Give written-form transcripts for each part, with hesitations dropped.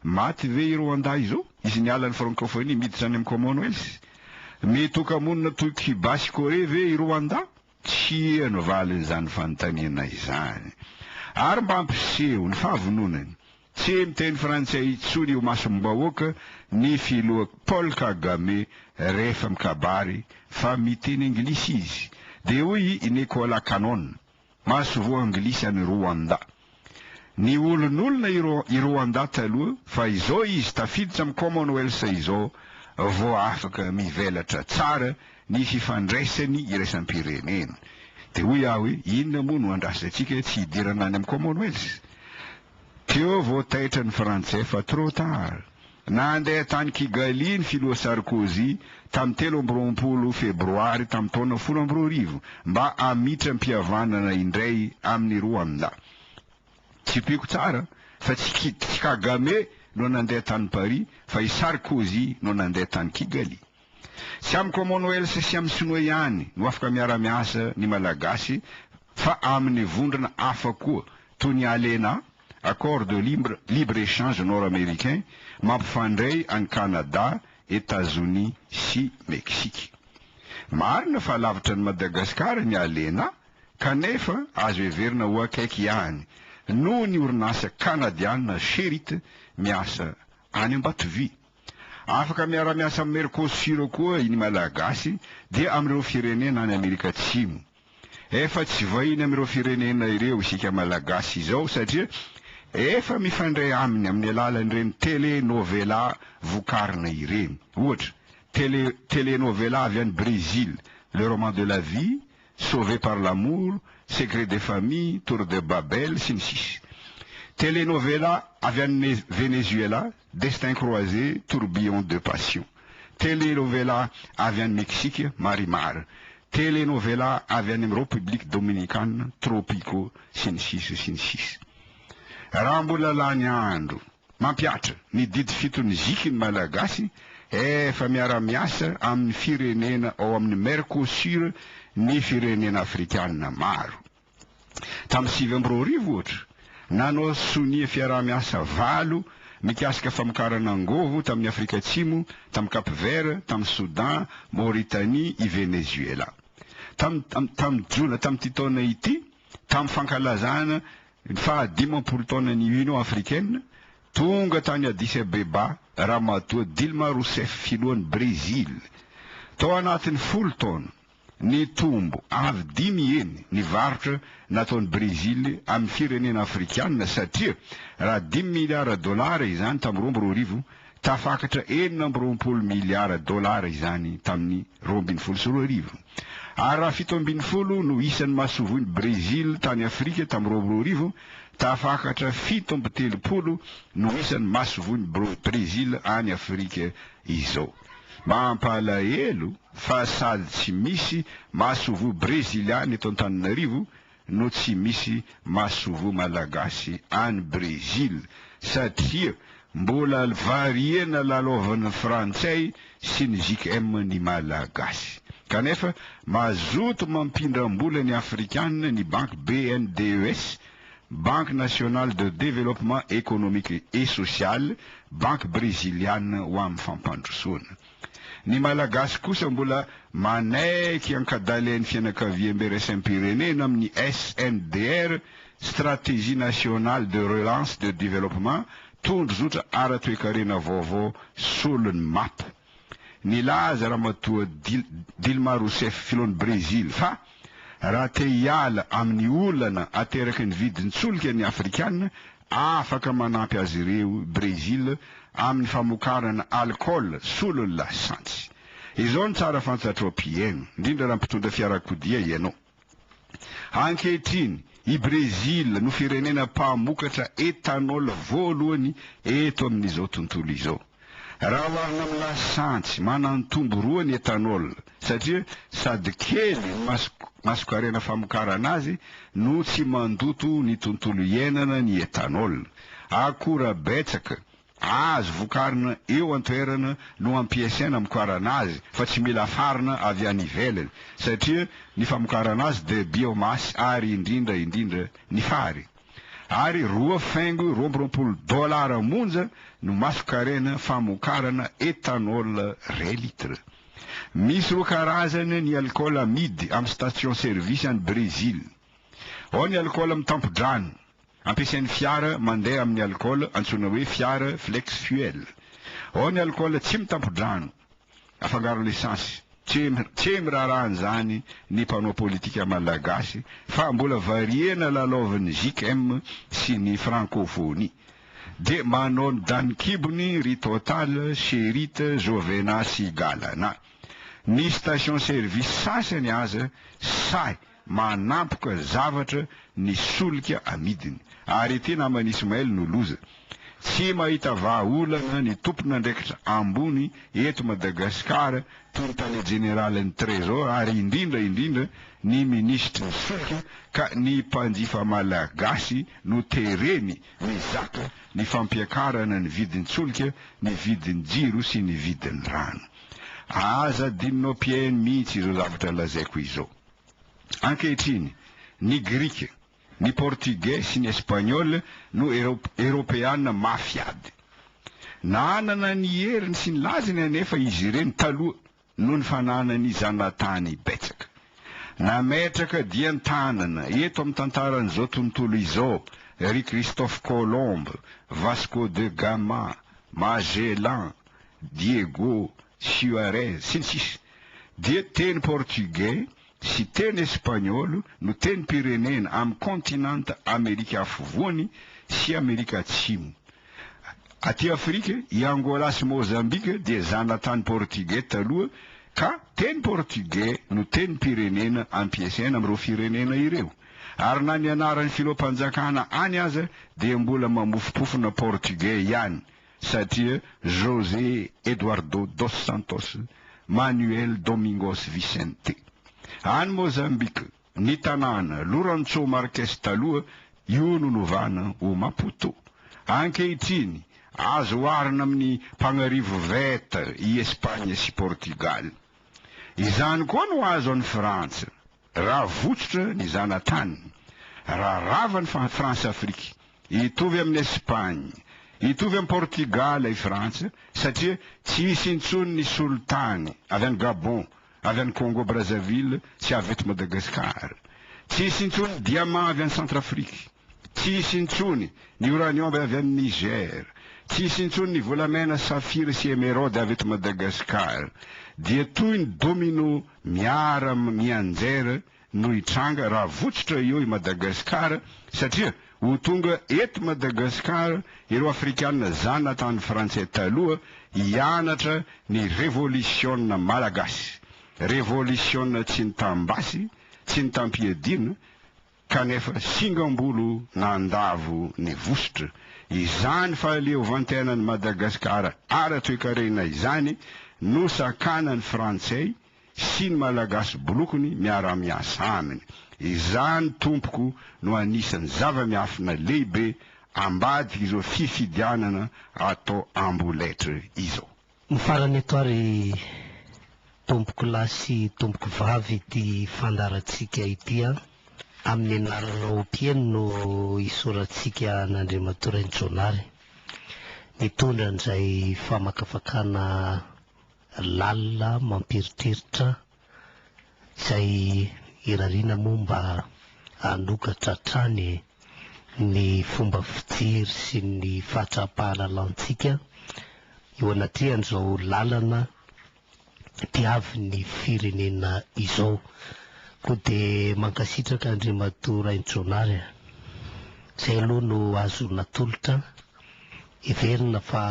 maty ve i Rwanda izao izy nialan'ny francophonie miditra any amin'ny Commonwealth. Metoka-monina toy Cuba sy Corée ve i Rwanda? Tsy eno valin'izany fanontaniana izany. Ary mba ampiseho ny fahavononany, tsy miteny frantsay intsony io masombahoaka ny filoha Paul Kagame rehefa mikabary fa miteny anglisy izy. De hoy Nicolas Cannon, masovo anglisy any Rwanda. Ny olon'olona i Rwanda taloha fa izao izy tafiditra amin'ny Commonwealth izao vao afaka mivelatra tsara ny fifandraisany iraisam-pirenena. De hoy aho hoe inona moa no andrasantsika tsy hidirana any amin'ny Commonwealth? Teo vao taitra ny frantsay fa trop tard. Nandeha tany Kigali ny filoha Sarkozy tamin'ny 13 febroary tamin'ny taona 2010 mba hamitra mpihavanana indray amin'ny Rwanda. Tsy piko tsara fa tsy Kagame no nandeha tany Paris fa i Sarkozy no nandeha tany Kigali. Tsy amin'ny Commonwealth sy amin'ny Sinoa ihany no afaka miara-miasa ny malagasy fa amin'ny vondrona hafa koa toy ny ALENA, accord de libre-échange nord-américain, mampifandray any Canada, États-Unis sy Mexique. Marina fa lavitra ny Madagasikara ny ALENA, kanefa azo heverina ho akaiky ihany no ny orinasa kanadiana Sherit miasa any Ambatovy. Afaka miara-miasa amin'ny Mercosur koa ny malagasy dia amin'ireo firenena any Amerika Atsimo. Efa tsy vahiny amin'ireo firenena ireo isika malagasy izao satria efa mifandray aminy amin'ny alalan'ireny telenovela vokarina ireny. Ohatra, telenovela avy any Brésil, Le roman de la vie, Sauvé par l'amour, Secret des familles, Tour de Babel, sy ny sisa. Telenovela avy any Venezuela, Destin croisé, Tourbillon de passion. Telenovela avy any Mexique, Marimar. Telenovela avy any République Dominicane, Tropico, sy ny sisa sy ny sisa. Raha mbola lany andro mampiatra ny didy fitony zikiny malagasy efa miara-miasa amin'ny firenena ao amin'ny Mercosur ny firenena afrikanina maro. Tamin'ny 2010 ohatra nanao sonia fiara-miasa 7 mikasika famokarana angovo tamin'ny Afrika Atsimo, tamin'ny Cap-Vert, tamin'ny Soudan, Mauritanie, i Venezuela. Tamin'ny jona tamin'ity taona ity, tamin'ny fankalazana ny faha-15 taonan'ny Union africaine, tonga tany Addis Abeba ramatoa Dilma Rousseff filohan'ny Brésil. Tao anatin'ny 10 taona ny tombo avy 10 eny ny varotra nataon'ny Brésil amin'ny firenena afrikanina satria raha 10 miliara dolara izany tamin'ny 2010 tafakatra 920 miliara dolara izany tamin'ny 2012. Ary raha 720 no isan'ny mahasovoin'ny Brésil tany Afrika tamin'ny 2010 tafakatra 730 no isan'ny mahasovoin'ny Brésil any Afrika izao. Mampalahelo fa sady tsy misy mahasovo breziliany eto Antananarivo no tsy misy mahasovo malagasy any Brésil satria mbola variena lalaovan'ny frantsay sy ny JKM ny malagasy. Kanefa mazoto mampindram-bola ny afrikanina ny banque BNDES, Banque nationale de développement économique et social, banque brésiliane ho amin'ny fampandrosoana. Ny malagasy kosa mbola manaiky ankadalen'ny fianakaviam-be raisam-pirenena amin'ny SNDR, stratégie nationale de relance de développement, tondro zotra ara-toekarena vaovao solon'ny MAP. Nilaza ramatoa Dilma Rousseff filohan'ny Brésil fa raha te hiala amin'ny olana ateraky ny vidin'ny solika ny afrikanina, afaka manampy azy ireo Brésil amin'ny famokarana alcool solon'ny lasantsy. Izao ny tsara fantatro-piaino, indrindra raha mpitondra fiarakodia ianao. Ankehitriny i Brésil no firenena mpamokatra etanol voalohany eto amin'izao tontolo izao. Raha hoarina amin'ny lasantsy manantombo roa ny etanol satria sady kely masokarena famokarana azy no tsy mandoto ny tontolo iainana ny etanol. Akora betsaka azo vokarina eo an-toerana no ampiasaina amokarana azy fa tsy mila farina avy any ivelany satria ny famokarana azy de biomasse ary indrindra ny fary. ary 2,20 $, monja no masokarena famokarana etanol 2 litre. Misy 2 karazany ny alcool amidy amin'ny station service any Brésil. Ao ny alcool amin'ny tampodrano, ampiasain'ny fiara mandeha amin'ny alcool antsoina hoe fiara flex fuel. Ao ny alcool tsy mitampodrano, afangaro l'essence. Tsy mirarahany zany ny mpanao politika malagasy fa mbola variena lalaovan'ny JICM sy ny francophonie. De manao ny danikibony ry Total, Sherite, Jovena sy Galana. Ny station service sasany aza say manampoka zavatra ny solika amidiny. Ary ity namany Ismaël no loza. Tsy mahita vahaolana ny tompona ndraikitra ambony eto Madagasikara toy ny tany generalin'ny trésor ary indrindra ny ministra solika ka ny mpanjifa malagasy no tereny mizaka ny fampiakarana ny vidin'ny solika, ny vidin'ny jiro sy ny vidin'ny rano. Aza dininao piainy mihitsy izao zavatra lazaiko izao. Ankehitriny ny grika, ny portugais sy ny espagnol no europeana mafiady. Nanana ny heriny sy ny lazany anefa izy ireny taloha noho ny fananany zanatany betsaka. Nametraka dian-tanana eto amin'ny tantaran'izao tontolo izao ry Christophe Colomb, Vasco de Gama, Magellan, Diego Suarez sy ny sisa. Dia teny portugais sy teny espagnol no teny pirenena amin'ny kontinanta Amerika afovoany sy Amerika atsimo. Aty Afrika, i Angola sy Mozambique dia zanatany portugais taloha ka teny portugais no teny pirenena ampiasaina amin'ireo firenena ireo. Ary na ny anaran'ny filompanjakana any aza dia mbola mamofopofona portugais ihany satria José Eduardo dos Santos, Manuel Domingos Vicente. Any Mozambique, ny tanàna Lourenço Marques taloha io no novana ho Maputo. Ankehitriny azo oharina amin'ny mpagnarivo veta i Espagna sy Portugal. Izany koa no azo an'ny Frantsa, raha votsitra ny zanatany, raha rava ny France Afrique, hitovy amin'ny Espagne, hitovy amin'ny Portugal i Frantsa, satria tsy misy intsony ny sultany avy any Gabon, avy any Congo Brazzaville sy avy eto Madagasikara. Tsy misy intsony diamant avy any Centrafrique, tsy misy intsony ny uranium avy any Niger, tsy misy intsony ny volamena safira sy émeraude avy eto Madagasikara. Dia toy ny domino miara mianjera no hitranga raha votsitra eo i Madagasikara satria ho tonga eto Madagasikara ireo afrikanina zanatany frantsay taloha hianatra ny révolution malagasy. Révolution tsy nitambasy, tsy nitampiadina kanefa singambolo nandavo ny vosotra. Izany fahaleovantenan'ny Madagasikara ara-toekarena izany no sakanan'ny frantsay sy ny malagasy bolokony miara-miasa aminy. Izany tompoko no anisan'ny zava-miafina lehibe ambadiky izao fifidianana atao amboletra izao. Mifarany eto ary tompoko lahy sy tompoko vavy ity fandarantsika ity amin'ny anaranao mpieny no isorantsika n'Andriamatoa Raintsonary mitondra an'izay famakafakana lalina mampiritreritra izay irariana momba hanokatra hatrany ny fomba fijery sy ny fahatrapahalalansika eo anatrihan'izao lalana mpiavy ny firenena izao. Koa dia mankasitraka Andriamatoa Raintsonary izay aloha no azo natolotra heverina fa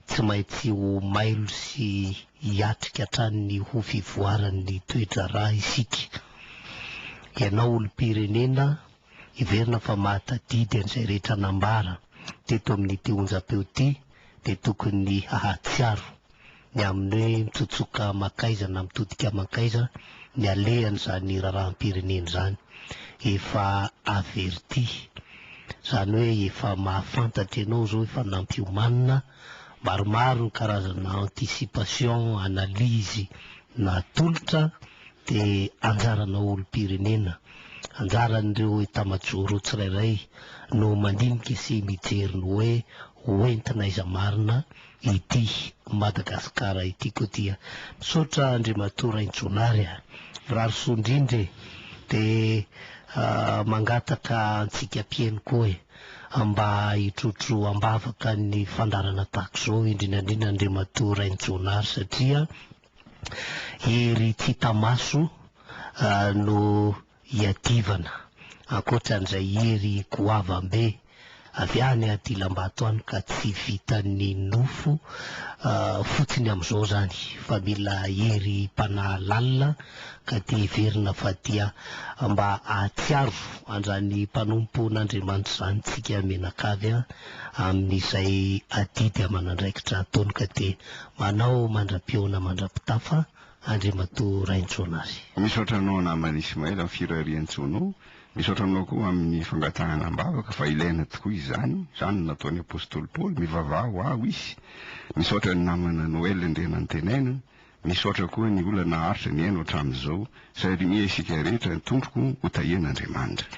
tsy maintsy ho mailo sy hiatrika hatrany ho fivoaran'ny toe-draharaha isika. Ianao olom-pirenena heverina fa mahatadidy an'izay rehetra nambara teto amin'ity onjam-peo ity dia tokony hahatsiaro ny amin'ny hoe mitsotsoka makaiza na mitodika makaiza ny alehan'izany raharaham-pirenena zany. Efa averti, zany hoe efa mahafantatra ianao zao efa nampiomanina maromaro ny karazana anticipation, analyse natolotra dia anjaranao olom-pirenena anjaran'ireo tamajoro tsirairay no mandinika sy mijery ny hoe hoentina iza marina ity Madagasikara ity koa dia misaotra Andriamatora Intsonary rary sondrindre de mangataka antsika mpieny koa mba hitrotro ambavaka ny fandarana tahaka zao indrindrandrindra Andriamatora Intsonary satria hery tsy tamaso no hiadivana ankoatran'izay hery goavambe avy any Adilambato any ka tsy vitan'ny nofo fotsiny amin'izao zany fa mila hery mpanahy lalina ka te hiverina fa dia mba ahatsiaro andrany mpanompon'Andriamanitra zany tsika menakavy amin'izay adidy aman'andraikitra ataony ka te manao mandra-pioana mandra-pitafa Andriamatora Intsonary. Misaotra anao namana Ismaël amin'ny firariantsonao, misaotra anao koa amin'ny fangatahana ambavaka fa ilaina tokoa izany, izany nataony apôstôly Paoly mivavah ho aho izy. Misaotra ny namana Noël ndrena ny tenaina, misaotra koa ny olana haritra ny haino hatramin'izao, satria isika rehetra ny tompoka ho tahian'Andriamanitra.